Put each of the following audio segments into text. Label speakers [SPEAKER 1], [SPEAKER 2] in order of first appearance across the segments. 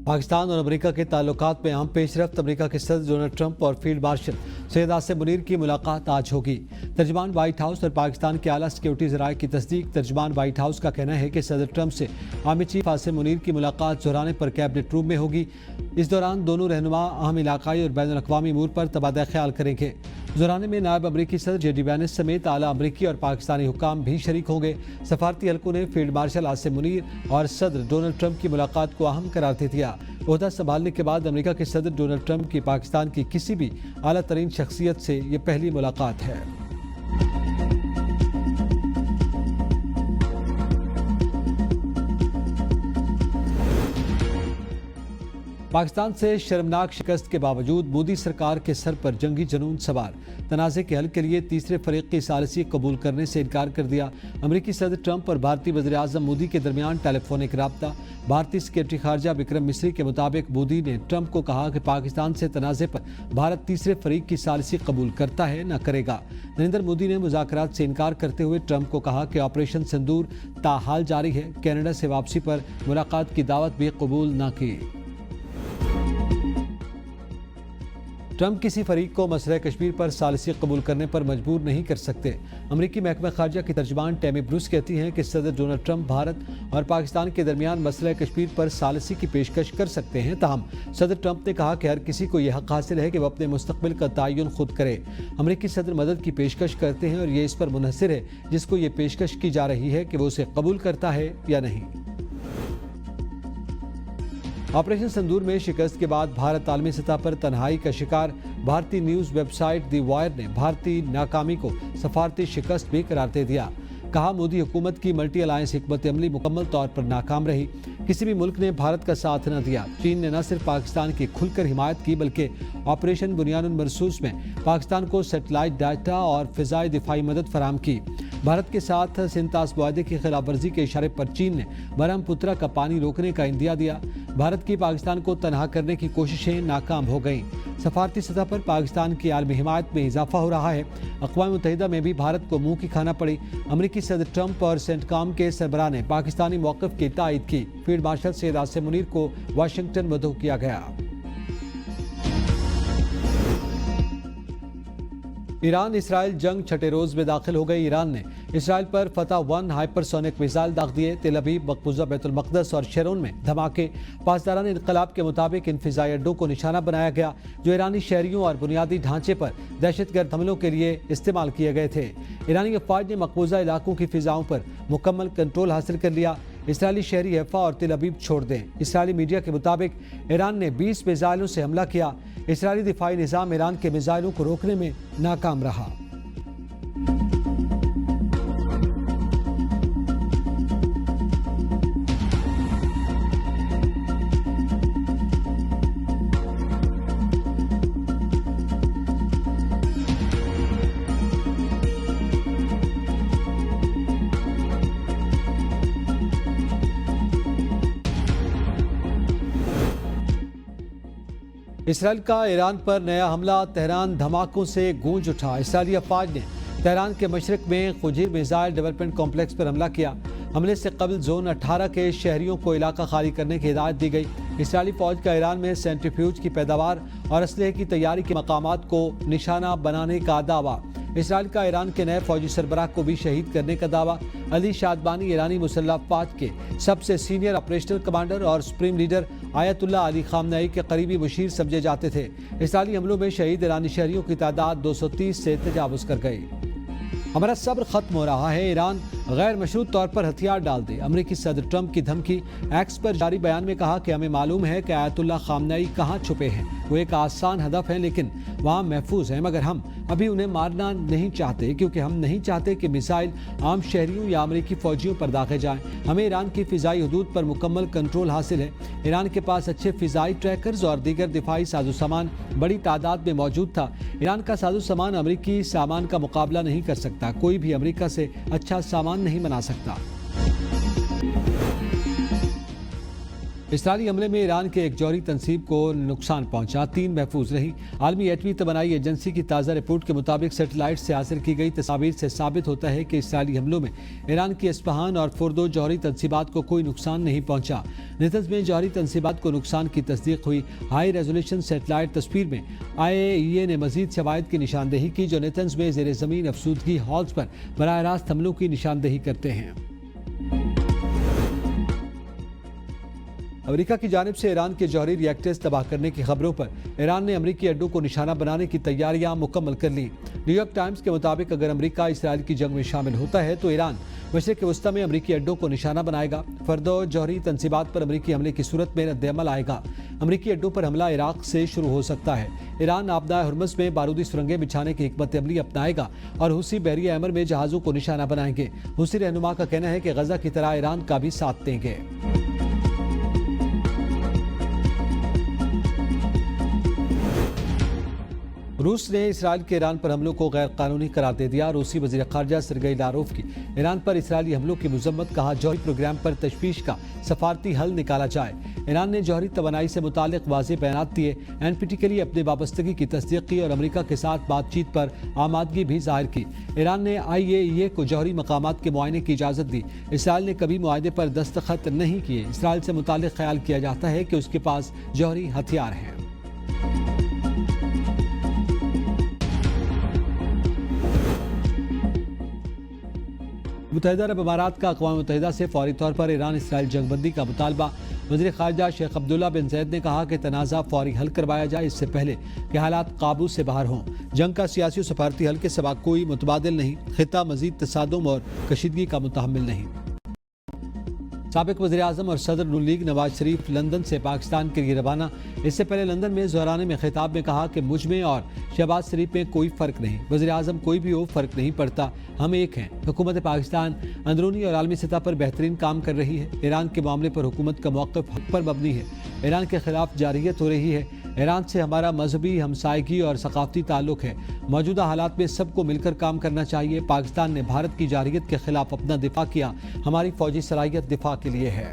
[SPEAKER 1] पाकिस्तान और अमेरिका के ताल्लुकात में अहम पेशरफ्त। अमेरिका के सदर डोनाल्ड ट्रंप और फील्ड मार्शल सैयद आसिम मुनीर की मुलाकात आज होगी। तर्जमान व्हाइट हाउस और पाकिस्तान के आला सिक्योरिटी ज़राए की तस्दीक। तर्जमान व्हाइट हाउस का कहना है कि सदर ट्रंप से आर्मी चीफ आसिम मुनीर की मुलाकात ज़ोराने पर कैबिनेट रूम में होगी। इस दौरान दोनों रहनुमा अहम इलाकाई और बैनुल अक़वामी अमूर पर तबादला ख्याल करेंगे। ज़ोराने में नायब अमरीकी सदर JD वैंस समेत आला अमरीकी और पाकिस्तानी हुक्काम भी शरीक होंगे। सफारती हलकों ने फील्ड मार्शल आसिम मुनीर और सदर डोनाल्ड ट्रंप की मुलाकात को अहम करार दे दिया। ओहदा संभालने के बाद अमेरिका के सदर डोनाल्ड ट्रंप की पाकिस्तान की किसी भी आला तरीन शख्सियत से ये पहली मुलाकात है। पाकिस्तान से शर्मनाक शिकस्त के बावजूद मोदी सरकार के सर पर जंगी जुनून सवार। तनाज़े के हल के लिए तीसरे फरीक की सालिसी कबूल करने से इनकार कर दिया। अमरीकी सदर ट्रंप और भारतीय वज़ीर आज़म मोदी के दरमियान टेलीफोनिक राब्ता। भारतीय सेक्रेटरी खारजा विक्रम मिस्री के मुताबिक मोदी ने ट्रंप को कहा कि पाकिस्तान से तनाज़े पर भारत तीसरे फरीक की सालिसी कबूल करता है न करेगा। नरेंद्र मोदी ने मुज़ाकरात से इनकार करते हुए ट्रंप को कहा कि ऑपरेशन सिंदूर ताहाल जारी है। कनाडा से वापसी पर मुलाकात की दावत भी कबूल न की। ट्रंप किसी फरीक को मसला कश्मीर पर सालिसी कबूल करने पर मजबूर नहीं कर सकते। अमरीकी महकमा खारजा की तर्जमान टैमी ब्रूस कहती हैं कि सदर डोनाल्ड ट्रंप भारत और पाकिस्तान के दरमियान मसला कश्मीर पर सालिसी की पेशकश कर सकते हैं। ताहम सदर ट्रंप ने कहा कि हर किसी को यह हक हासिल है कि वह अपने मुस्तकबिल का तयन खुद करे। अमरीकी सदर मदद की पेशकश करते हैं और ये इस पर मुनहसर है जिसको ये पेशकश की जा रही है कि वो उसे कबूल करता है या नहीं। ऑपरेशन संदूर में शिकस्त के बाद भारत आलमी सतह पर तन्हाई का शिकार। भारतीय न्यूज़ वेबसाइट दी वायर ने भारतीय नाकामी को सफारती शिकस्त भी करार दे दिया। कहा, मोदी हुकूमत की मल्टी अलायंस हिकमत अमली मुकम्मल तौर पर नाकाम रही। किसी भी मुल्क ने भारत का साथ न दिया। चीन ने न सिर्फ पाकिस्तान की खुलकर हिमायत की बल्कि ऑपरेशन बुनियानुल मरसूस में पाकिस्तान को सैटेलाइट डाटा और फ़िज़ाई दिफाई मदद फराम की। भारत के साथ सिंतास मुआहदे की खिलाफ वर्जी के इशारे पर चीन ने ब्रह्मपुत्रा का पानी रोकने का इंदिया दिया। भारत की पाकिस्तान को तनहा करने की कोशिशें नाकाम हो गईं। सफारती सतह पर पाकिस्तान की आलमी हिमायत में इजाफा हो रहा है। अक़वाम मुत्तहिदा में भी भारत को मुंह की खाना पड़ी। अमरीकी सदर ट्रंप और सेंटकॉम के सरबराह ने पाकिस्तानी मौक़िफ़ की तायद की। फील्ड मार्शल सैयद आसिम मुनीर को वाशिंगटन मदऊ किया गया। ईरान इसराइल जंग छठे रोज में दाखिल हो गई। ईरान ने इसराइल पर फतह-1 हाइपरसोनिक मिसाइल दाग दिए। तेल अवीव, मकबूजा बैतुल मक़दस और शेरोन में धमाके। पासदारान इनक़लाब के मुताबिक इन फ़िज़ाई अड्डों को निशाना बनाया गया जो ईरानी शहरियों और बुनियादी ढांचे पर दहशतगर्द हमलों के लिए इस्तेमाल किए गए थे। ईरानी अफ़वाज ने मकबूजा इलाकों की फ़िज़ाओं पर मुकम्मल कंट्रोल हासिल कर लिया। इसराइली शहरी हैफा और तेल अवीव छोड़ दें। इसराइली मीडिया के मुताबिक ईरान ने 20 मिसाइलों से हमला किया। इसराइली दिफाई निज़ाम ईरान के मिसाइलों को रोकने में नाकाम रहा। इसराइल का ईरान पर नया हमला। तेहरान धमाकों से गूंज उठा। इसराइली अफवाज ने तेहरान के मशरक में खुजीर मिसाइल डेवलपमेंट कॉम्प्लेक्स पर हमला किया। हमले से कबल जोन 18 के शहरियों को इलाका खाली करने की हिदायत दी गई। इसराइली फौज का ईरान में सेंट्रीफ्यूज की पैदावार और असलहे की तैयारी के मकामात को निशाना बनाने का दावा। इसराइल का ईरान के नए फौजी सरबराह को भी शहीद करने का दावा। अली शादबानी ईरानी मुसल्लह अफवाज के सबसे सीनियर ऑपरेशनल कमांडर और supreme leader Ayatollah Ali Khamenei के करीबी मुशीर समझे जाते थे। इसराइली हमलों में शहीद ईरानी शहरियों की तादाद 230 से तजावुज़ कर गई। हमारा सब्र खत्म हो रहा है। ईरान गैर मशरूत तौर पर हथियार डाल दे। अमरीकी सदर ट्रंप की धमकी। एक्स पर जारी बयान में कहा कि हमें मालूम है कि आयतुल्लाह खामनेई कहाँ छुपे हैं। वो एक आसान हदफ है लेकिन वहाँ महफूज हैं, मगर हम अभी उन्हें मारना नहीं चाहते क्योंकि हम नहीं चाहते कि मिसाइल आम शहरियों या अमरीकी फौजियों पर दागे जाएं। हमें ईरान की फ़िज़ाई हदूद पर मुकम्मल कंट्रोल हासिल है। ईरान के पास अच्छे फ़िज़ाई ट्रैकर्स और दीगर दिफाई साजो सामान बड़ी तादाद में मौजूद था। ईरान का साजो सामान अमरीकी सामान का मुकाबला नहीं कर सकता। कोई भी अमरीका से अच्छा सामान नहीं बना सकता। اسرائیلی حملے میں ایران کے ایک جوہری تنصیب کو نقصان پہنچا، 3 محفوظ رہی۔ عالمی ایٹمی توانائی ایجنسی کی تازہ رپورٹ کے مطابق سیٹلائٹ سے حاصل کی گئی تصاویر سے ثابت ہوتا ہے کہ اسرائیلی حملوں میں ایران کی اصفہان اور فردو جوہری تنصیبات کو کوئی نقصان نہیں پہنچا۔ نیتنز میں جوہری تنصیبات کو نقصان کی تصدیق ہوئی۔ ہائی ریزولوشن سیٹلائٹ تصویر میں IAEA نے مزید شواہد کی نشاندہی کی جو نیتنز میں زیر زمین افسودگی ہالز پر براہ راست حملوں کی نشاندہی کرتے ہیں۔ امریکہ کی جانب سے ایران کے جوہری ری ایکٹرز تباہ کرنے کی خبروں پر ایران نے امریکی اڈوں کو نشانہ بنانے کی تیاریاں مکمل کر لیں۔ نیو یارک ٹائمز کے مطابق اگر امریکہ اسرائیل کی جنگ میں شامل ہوتا ہے تو ایران مشرق وسطی میں امریکی اڈوں کو نشانہ بنائے گا۔ فردو جوہری تنصیبات پر امریکی حملے کی صورت میں رد عمل آئے گا۔ امریکی اڈوں پر حملہ عراق سے شروع ہو سکتا ہے۔ ایران آبدہ ہرمز میں بارودی سرنگیں بچھانے کی حکمت عملی اپنائے گا اور حوثی بحریہ ایمر میں جہازوں کو نشانہ بنائیں گے۔ حوثی رہنما کا کہنا ہے کہ غزہ کی طرح ایران کا بھی ساتھ دیں گے۔ روس نے اسرائیل کے ایران پر حملوں کو غیر قانونی قرار دے دیا۔ روسی وزیر خارجہ سرگئی لاروف کی ایران پر اسرائیلی حملوں کی مذمت، کہا جوہری پروگرام پر تشویش کا سفارتی حل نکالا جائے۔ ایران نے جوہری توانائی سے متعلق واضح بیانات دیے، NPT کے لیے اپنے وابستگی کی تصدیق کی اور امریکہ کے ساتھ بات چیت پر آمادگی بھی ظاہر کی۔ ایران نے IAEA کو جوہری مقامات کے معائنے کی اجازت دی۔ اسرائیل نے کبھی معاہدے پر دستخط نہیں کیے۔ اسرائیل سے متعلق خیال کیا جاتا ہے کہ اس کے پاس جوہری ہتھیار ہیں۔ متحدہ عرب امارات کا اقوام متحدہ سے فوری طور پر ایران اسرائیل جنگ بندی کا مطالبہ۔ وزیر خارجہ شیخ عبداللہ بن زید نے کہا کہ تنازع فوری حل کروایا جائے اس سے پہلے کہ حالات قابو سے باہر ہوں۔ جنگ کا سیاسی و سفارتی حل کے سوا کوئی متبادل نہیں۔ خطہ مزید تصادم اور کشیدگی کا متحمل نہیں۔ سابق وزیر اعظم اور صدر نون لیگ نواز شریف لندن سے پاکستان کے لیے روانہ۔ اس سے پہلے لندن میں ظہرانے میں خطاب میں کہا کہ مجھ میں اور شہباز شریف میں کوئی فرق نہیں، وزیر اعظم کوئی بھی ہو فرق نہیں پڑتا، ہم ایک ہیں۔ حکومت پاکستان اندرونی اور عالمی سطح پر بہترین کام کر رہی ہے۔ ایران کے معاملے پر حکومت کا موقف حق پر مبنی ہے۔ ایران کے خلاف جارحیت ہو رہی ہے۔ ایران سے ہمارا مذہبی ہمسائیگی اور ثقافتی تعلق ہے۔ موجودہ حالات میں سب کو مل کر کام کرنا چاہیے۔ پاکستان نے بھارت کی جارحیت کے خلاف اپنا دفاع کیا، ہماری فوجی صلاحیت دفاع کے لیے ہے۔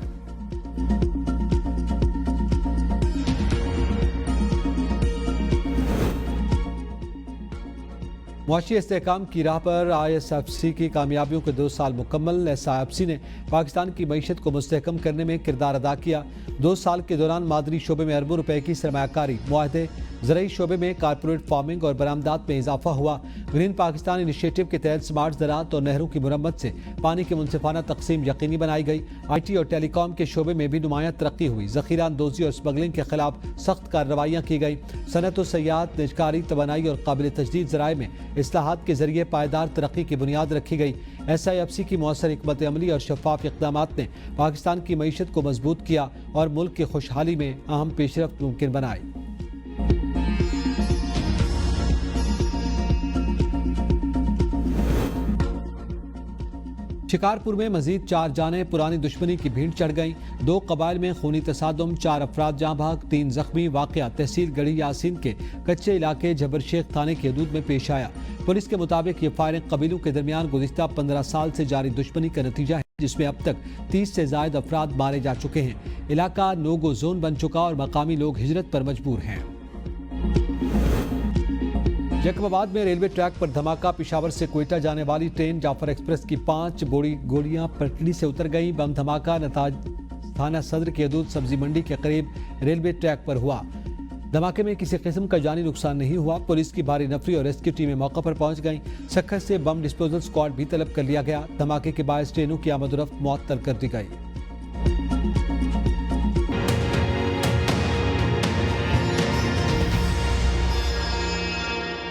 [SPEAKER 1] معاشی استحکام کی راہ پر ISFC کی کامیابیوں کے 2 سال مکمل۔ SIFC نے پاکستان کی معیشت کو مستحکم کرنے میں کردار ادا کیا۔ 2 سال کے دوران معدنی شعبے میں اربوں روپے کی سرمایہ کاری، معاہدے، زرعی شعبے میں کارپوریٹ فارمنگ اور برآمدات میں اضافہ ہوا۔ گرین پاکستان انیشیٹو کے تحت سمارٹ زراعت اور نہروں کی مرمت سے پانی کی منصفانہ تقسیم یقینی بنائی گئی۔ IT اور ٹیلی کام کے شعبے میں بھی نمایاں ترقی ہوئی۔ ذخیرہ اندوزی اور اسمگلنگ کے خلاف سخت کارروائیاں کی گئی۔ صنعت و سیاحت، نجکاری، توانائی اور قابل تجدید ذرائع میں اصلاحات کے ذریعے پائیدار ترقی کی بنیاد رکھی گئی۔ SIFC کی مؤثر حکمت عملی اور شفاف اقدامات نے پاکستان کی معیشت کو مضبوط کیا اور ملک کی خوشحالی میں اہم پیشرفت ممکن بنائی۔ شکارپور میں مزید 4 جانیں پرانی دشمنی کی بھینٹ چڑھ گئیں۔ 2 قبائل میں خونی تصادم، 4 افراد جاں بحق، 3 زخمی۔ واقعہ تحصیل گڑھی یاسین کے کچے علاقے جبر شیخ تھانے کی حدود میں پیش آیا۔ پولیس کے مطابق یہ فائرنگ قبیلوں کے درمیان گزشتہ 15 سال سے جاری دشمنی کا نتیجہ ہے، جس میں اب تک 30 سے زائد افراد مارے جا چکے ہیں۔ علاقہ نو گو زون بن چکا اور مقامی لوگ ہجرت پر مجبور ہیں۔ جیکب آباد میں ریلوے ٹریک پر دھماکہ، پشاور سے کوئٹہ جانے والی ٹرین جعفر ایکسپریس کی 5 گوڑیاں پٹری سے اتر گئیں۔ بم دھماکہ نتاج تھانہ صدر کی حدود سبزی منڈی کے قریب ریلوے ٹریک پر ہوا۔ دھماکے میں کسی قسم کا جانی نقصان نہیں ہوا۔ پولیس کی بھاری نفری اور ریسکیو ٹیمیں موقع پر پہنچ گئیں۔ سکھر سے بم ڈسپوزل اسکواڈ بھی طلب کر لیا گیا۔ دھماکے کے باعث ٹرینوں کی آمد و رفت معطل کر دی گئی۔